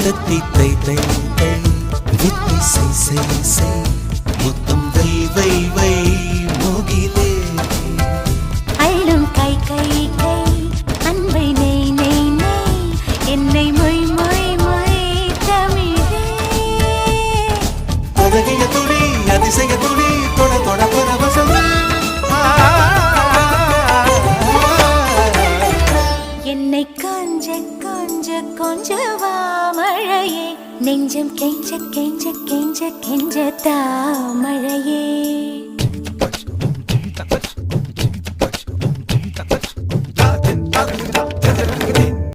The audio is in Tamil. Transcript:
தத்தி தை தை தை வித்தை செய் முத்தம் வை வை வை முகிலே அள்ளும் கை கை கை அன்பை நெய் நெய் நெய் என்னை மொய் மொய் மொய் தமிழே அழகிய துளி அதிசய துளி தொட தொட பரவசம் என்னை கொஞ்ச கொஞ்ச கொஞ்சவா மழையே நெஞ்சம் கெஞ்ச கெஞ்ச கெஞ்ச கெஞ்ச தாமழையே